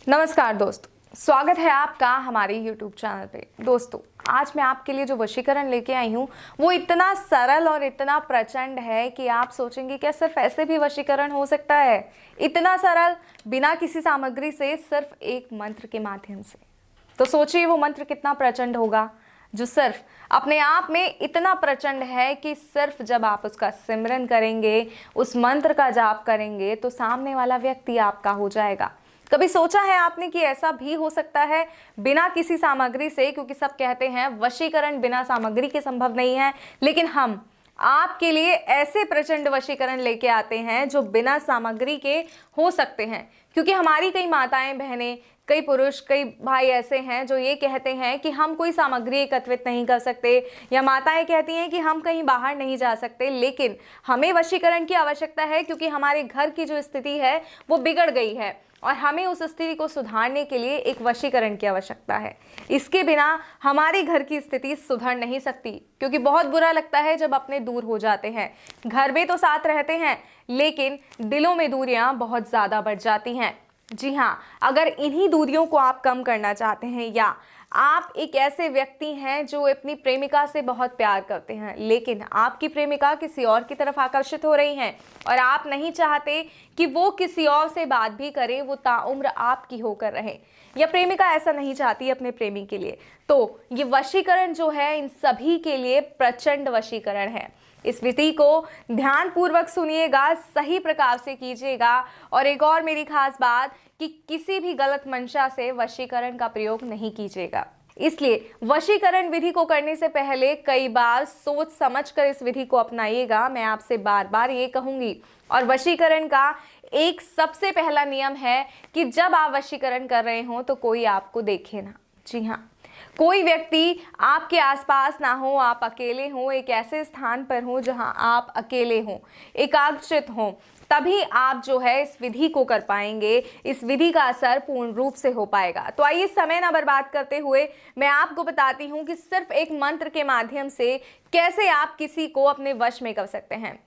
नमस्कार दोस्तों, स्वागत है आपका हमारे YouTube चैनल पे। दोस्तों, आज मैं आपके लिए जो वशीकरण लेके आई हूँ वो इतना सरल और इतना प्रचंड है कि आप सोचेंगे क्या सिर्फ ऐसे भी वशीकरण हो सकता है? इतना सरल, बिना किसी सामग्री से, सिर्फ एक मंत्र के माध्यम से। तो सोचिए वो मंत्र कितना प्रचंड होगा, जो सिर्फ अपने आप में इतना प्रचंड है कि सिर्फ जब आप उसका सिमरन करेंगे, उस मंत्र का जाप करेंगे, तो सामने वाला व्यक्ति आपका हो जाएगा। कभी सोचा है आपने कि ऐसा भी हो सकता है बिना किसी सामग्री से? क्योंकि सब कहते हैं वशीकरण बिना सामग्री के संभव नहीं है, लेकिन हम आपके लिए ऐसे प्रचंड वशीकरण लेके आते हैं जो बिना सामग्री के हो सकते हैं। क्योंकि हमारी कई माताएं, बहनें, कई पुरुष, कई भाई ऐसे हैं जो ये कहते हैं कि हम कोई सामग्री एकत्रित नहीं कर सकते, या माताएं कहती हैं कि हम कहीं बाहर नहीं जा सकते, लेकिन हमें वशीकरण की आवश्यकता है क्योंकि हमारे घर की जो स्थिति है वो बिगड़ गई है और हमें उस स्थिति को सुधारने के लिए एक वशीकरण की आवश्यकता है। इसके बिना हमारे घर की स्थिति सुधर नहीं सकती, क्योंकि बहुत बुरा लगता है जब अपने दूर हो जाते हैं। घर में तो साथ रहते हैं, लेकिन दिलों में दूरियां बहुत ज़्यादा बढ़ जाती हैं। जी हाँ, अगर इन्हीं दूरियों को आप कम करना चाहते हैं, या आप एक ऐसे व्यक्ति हैं जो अपनी प्रेमिका से बहुत प्यार करते हैं, लेकिन आपकी प्रेमिका किसी और की तरफ आकर्षित हो रही हैं और आप नहीं चाहते कि वो किसी और से बात भी करे, वो ताउम्र आपकी होकर रहे, या प्रेमिका ऐसा नहीं चाहती अपने प्रेमी के लिए, तो ये वशीकरण जो है इन सभी के लिए प्रचंड वशीकरण है। इस विधि को ध्यानपूर्वक सुनिएगा, सही प्रकार से कीजिएगा। और एक और मेरी खास बात कि किसी भी गलत मंशा से वशीकरण का प्रयोग नहीं कीजिएगा। इसलिए वशीकरण विधि को करने से पहले कई बार सोच समझकर इस विधि को अपनाइएगा, मैं आपसे बार बार ये कहूंगी। और वशीकरण का एक सबसे पहला नियम है कि जब आप वशीकरण कर रहे हो तो कोई आपको देखे ना। जी हाँ, कोई व्यक्ति आपके आसपास ना हो, आप अकेले हो, एक ऐसे स्थान पर हो जहां आप अकेले हो, एकाग्रचित हो, तभी आप जो है इस विधि को कर पाएंगे। इस विधि का असर पूर्ण रूप से हो पाएगा। तो आइए समय ना बर्बाद करते हुए मैं आपको बताती हूँ कि सिर्फ एक मंत्र के माध्यम से कैसे आप किसी को अपने वश में कर सकते हैं।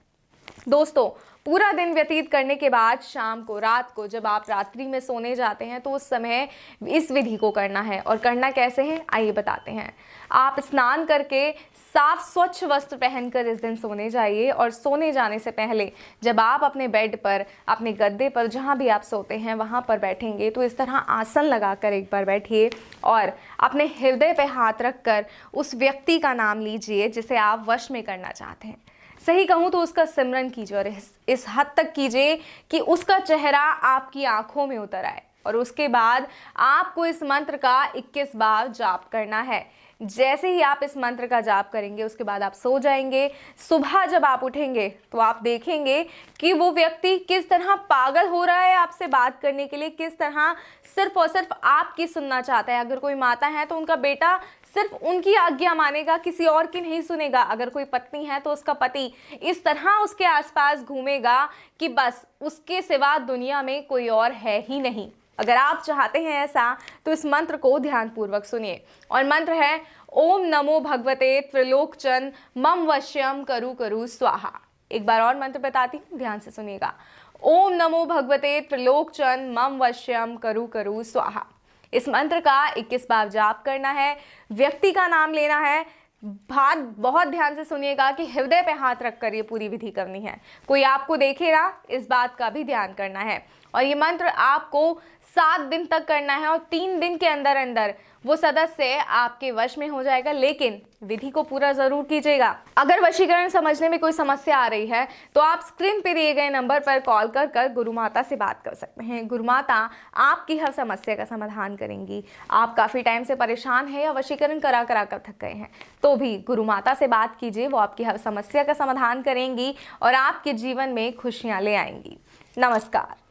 दोस्तों, पूरा दिन व्यतीत करने के बाद शाम को, रात को, जब आप रात्रि में सोने जाते हैं तो उस समय इस विधि को करना है। और करना कैसे है आइए बताते हैं। आप स्नान करके साफ स्वच्छ वस्त्र पहनकर इस दिन सोने जाइए, और सोने जाने से पहले जब आप अपने बेड पर, अपने गद्दे पर, जहाँ भी आप सोते हैं वहाँ पर बैठेंगे तो इस तरह आसन लगाकर एक बार बैठिए और अपने हृदय पर हाथ रखकर उस व्यक्ति का नाम लीजिए जिसे आप वश में करना चाहते हैं। सही कहूँ तो उसका सिमरन कीजिए, और इस हद तक कीजिए कि उसका चेहरा आपकी आंखों में उतर आए। और उसके बाद आपको इस मंत्र का 21 बार जाप करना है। जैसे ही आप इस मंत्र का जाप करेंगे उसके बाद आप सो जाएंगे। सुबह जब आप उठेंगे तो आप देखेंगे कि वो व्यक्ति किस तरह पागल हो रहा है आपसे बात करने के लिए, किस तरह सिर्फ और सिर्फ आपकी सुनना चाहता है। अगर कोई माता है तो उनका बेटा सिर्फ उनकी आज्ञा मानेगा, किसी और की नहीं सुनेगा। अगर कोई पत्नी है तो उसका पति इस तरह उसके आसपास घूमेगा कि बस उसके सिवा दुनिया में कोई और है ही नहीं। अगर आप चाहते हैं ऐसा तो इस मंत्र को ध्यानपूर्वक सुनिए। और मंत्र है ओम नमो भगवते त्रिलोकचन मम वश्यम करु करु स्वाहा। एक बार और मंत्र बताती हूँ, ध्यान से सुनिएगा। ओम नमो भगवते त्रिलोकचन मम वश्यम करु करु स्वाहा। इस मंत्र का 21 बार जाप करना है, व्यक्ति का नाम लेना है। बात बहुत ध्यान से सुनिएगा कि हृदय पे हाथ रखकर ये पूरी विधि करनी है, कोई आपको देखे ना, इस बात का भी ध्यान करना है। और ये मंत्र आपको 7 दिन तक करना है, और 3 दिन के अंदर अंदर वो सदस्य आपके वश में हो जाएगा। लेकिन विधि को पूरा जरूर कीजिएगा। अगर वशीकरण समझने में कोई समस्या आ रही है तो आप स्क्रीन पे दिए गए नंबर पर कॉल कर गुरु माता से बात कर सकते हैं। गुरु माता आपकी हर समस्या का समाधान करेंगी। आप काफ़ी टाइम से परेशान हैं या वशीकरण करा कर थक गए हैं तो भी गुरु माता से बात कीजिए, वो आपकी हर समस्या का समाधान करेंगी और आपके जीवन में खुशियाँ ले आएंगी। नमस्कार।